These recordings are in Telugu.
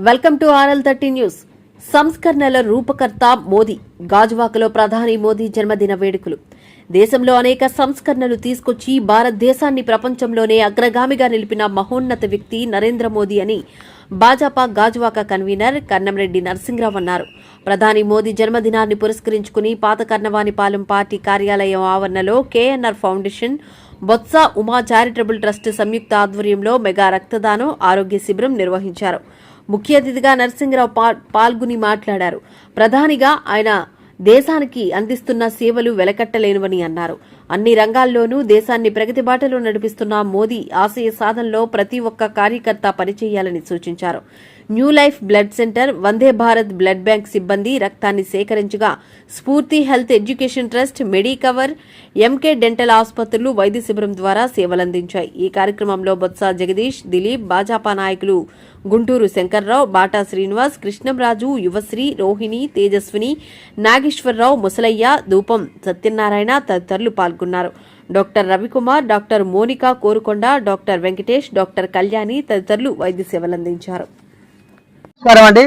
Welcome to RL30 news. సంస్కరణల రూపకర్త మోదీ. గాజువాకలో ప్రధాని మోదీ జన్మదిన వేడుకలు. దేశంలో అనేక సంస్కరణలు తీసుకొచ్చి భారతదేశాన్ని ప్రపంచంలోనే అగ్రగామిగా నిలిపిన మహోన్నత వ్యక్తి నరేంద్ర మోదీ అని భాజపా గాజువాక కన్వీనర్ కన్నంరెడ్డి నరసింహరావు అన్నారు. ప్రధాని మోదీ జన్మదినాన్ని పురస్కరించుకుని పాత కర్ణవానిపాలెం పార్టీ కార్యాలయం ఆవరణలో KNR foundation, Botsa Uma charitable trust సంయుక్త ఆధ్వర్యంలో మెగా రక్తదానం, ఆరోగ్య శిబిరం నిర్వహించారు. ముఖ్య అతిథిగా నరసింహరావు పాల్గొని మాట్లాడారు. ప్రధానిగా ఆయన దేశానికి అందిస్తున్న సేవలు వెలకట్టలేనివని అన్నారు. అన్ని రంగాల్లోనూ దేశాన్ని ప్రగతి బాటలో నడిపిస్తున్న మోదీ ఆశయ సాధనలో ప్రతి ఒక్క కార్యకర్త పనిచేయాలని సూచించారు. New life blood centre, Vande Bharat blood bank సిబ్బంది రక్తాన్ని సేకరించగా స్ఫూర్తి health education trust, Medicover, MK dental ఆసుపత్రులు వైద్య శిబిరం ద్వారా సేవలందించాయి. ఈ కార్యక్రమంలో బొత్స జగదీష్, దిలీప్, భాజపా నాయకులు గుంటూరు శంకర్రావు, బాటా శ్రీనివాస్, కృష్ణంరాజు, యువశ్రీ, రోహిణి, తేజస్విని, నాగేశ్వరరావు, ముసలయ్య, ధూపం సత్యనారాయణ తదితరులు పాల్గొన్నారు. Doctor Ravi Kumar, doctor Monika Korukonda, doctor Venkatesh, doctor Kalyani తదితరులు వైద్య సేవలందించారు. నమస్కారం అండి.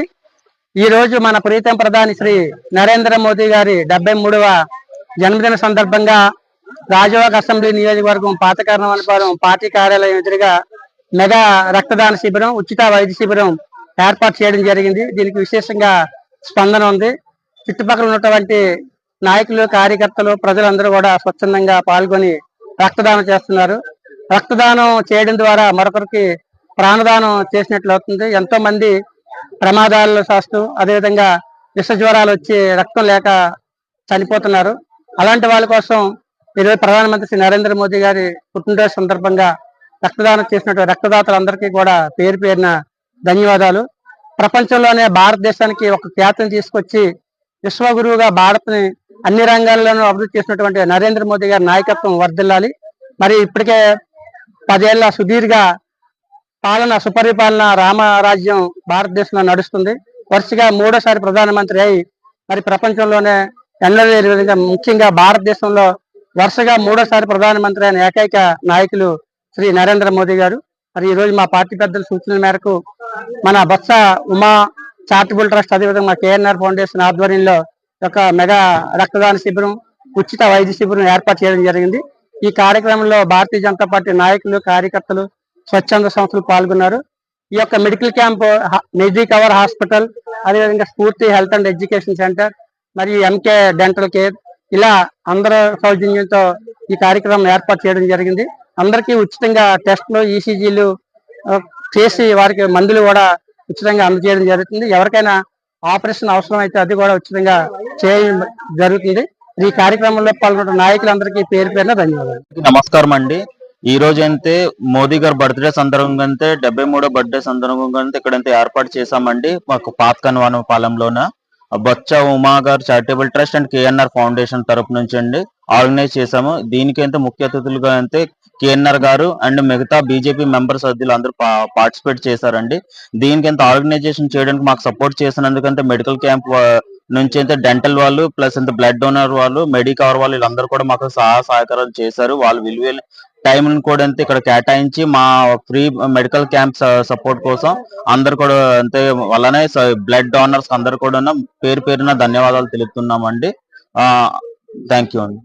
ఈ రోజు మన ప్రీతం ప్రధాని శ్రీ నరేంద్ర మోదీ గారి 73వ జన్మదిన సందర్భంగా గాజువాక అసెంబ్లీ నియోజకవర్గం పాత కర్ణవానిపాలెం పార్టీ కార్యాలయం ఎదురుగా మెగా రక్తదాన శిబిరం, ఉచిత వైద్య శిబిరం ఏర్పాటు చేయడం జరిగింది. దీనికి విశేషంగా స్పందన ఉంది. చుట్టుపక్కల ఉన్నటువంటి నాయకులు, కార్యకర్తలు, ప్రజలందరూ కూడా స్వచ్ఛందంగా పాల్గొని రక్తదానం చేస్తున్నారు. రక్తదానం చేయడం ద్వారా మరొకరికి ప్రాణదానం చేసినట్లు అవుతుంది. ఎంతో మంది ప్రమాదాల్లో శాస్తూ, అదేవిధంగా విష జ్వరాలు వచ్చి రక్తం లేక చనిపోతున్నారు. అలాంటి వాళ్ళ కోసం ఈరోజు ప్రధానమంత్రి శ్రీ నరేంద్ర మోదీ గారి పుట్టినరోజు సందర్భంగా రక్తదానం చేసినటువంటి రక్తదాతలందరికీ కూడా పేరు పేరున ధన్యవాదాలు. ప్రపంచంలోనే భారతదేశానికి ఒక ఖ్యాతిని తీసుకొచ్చి విశ్వగురువుగా భారత్ని అన్ని రంగాల్లోనూ అభివృద్ధి చేసినటువంటి నరేంద్ర మోదీ గారి నాయకత్వం వర్ధిల్లాలి. మరి ఇప్పటికే 10 ఏళ్ల సుదీర్ఘ పాలన, సుపరిపాలన, రామరాజ్యం భారతదేశంలో నడుస్తుంది. వరుసగా 3వసారి ప్రధానమంత్రి అయి మరి ప్రపంచంలోనే ఎన్నడూ లేని విధంగా, ముఖ్యంగా భారతదేశంలో వరుసగా 3వసారి ప్రధానమంత్రి అయిన ఏకైక నాయకులు శ్రీ నరేంద్ర మోదీ గారు. మరి ఈ రోజు మా పార్టీ పెద్దల సూచనల మేరకు మన బొత్స ఉమా చారిటబుల్ ట్రస్ట్, అదేవిధంగా KNR ఫౌండేషన్ ఆధ్వర్యంలో ఒక మెగా రక్తదాన శిబిరం, ఉచిత వైద్య శిబిరం ఏర్పాటు చేయడం జరిగింది. ఈ కార్యక్రమంలో భారతీయ జనతా పార్టీ నాయకులు, కార్యకర్తలు, స్వచ్ఛంద సంస్థలు పాల్గొన్నారు. ఈ యొక్క మెడికల్ క్యాంప్ మెడికవర్ హాస్పిటల్, అదేవిధంగా స్ఫూర్తి హెల్త్ అండ్ ఎడ్యుకేషన్ సెంటర్ మరియు MK డెంటల్ కేర్, ఇలా అందరూ సౌజన్యంతో ఈ కార్యక్రమం ఏర్పాటు చేయడం జరిగింది. అందరికీ ఉచితంగా టెస్టులు, ECGలు చేసి వారికి మందులు కూడా ఉచితంగా అందజేయడం జరుగుతుంది. ఎవరికైనా ఆపరేషన్ అవసరం అయితే అది కూడా ఉచితంగా చేయడం జరుగుతుంది. ఈ కార్యక్రమంలో పాల్గొన్న నాయకులందరికీ పేరు పేరున ధన్యవాదాలు. నమస్కారం అండి. ఈ రోజు అయితే మోదీ గారి బర్త్డే సందర్భంగా అయితే 73వ బర్త్డే సందర్భంగా అయితే ఇక్కడంతా ఏర్పాటు చేశామండి. మాకు పాత కర్ణవానిపాలెంలోన బొత్స ఉమా గారు charitable trust and KNR foundation తరపు నుంచి అండి ఆర్గనైజ్ చేశాము. దీనికైతే ముఖ్య అతిథులుగా అయితే KNR గారు అండ్ మిగతా BJP మెంబర్ సభ్యులు అందరూ పార్టిసిపేట్ చేశారండి. దీనికంత ఆర్గనైజేషన్ చేయడానికి మాకు సపోర్ట్ చేసినందుకంటే మెడికల్ క్యాంప్ నుంచి అయితే డెంటల్ వాళ్ళు, ప్లస్ అంత బ్లడ్ డోనర్ వాళ్ళు, మెడికవర్ వాళ్ళు, వీళ్ళందరూ కూడా మాకు సహాయకారాలు చేశారు. వాళ్ళు విలువైన టైం కూడా అంతే ఇక్కడ కేటాయించి మా ఫ్రీ మెడికల్ క్యాంప్ సపోర్ట్ కోసం అందరు కూడా అంతే, అలానే బ్లడ్ డోనర్స్ అందరు కూడా పేరు పేరున ధన్యవాదాలు తెలుపుతున్నామండి. థ్యాంక్ యూ అండి.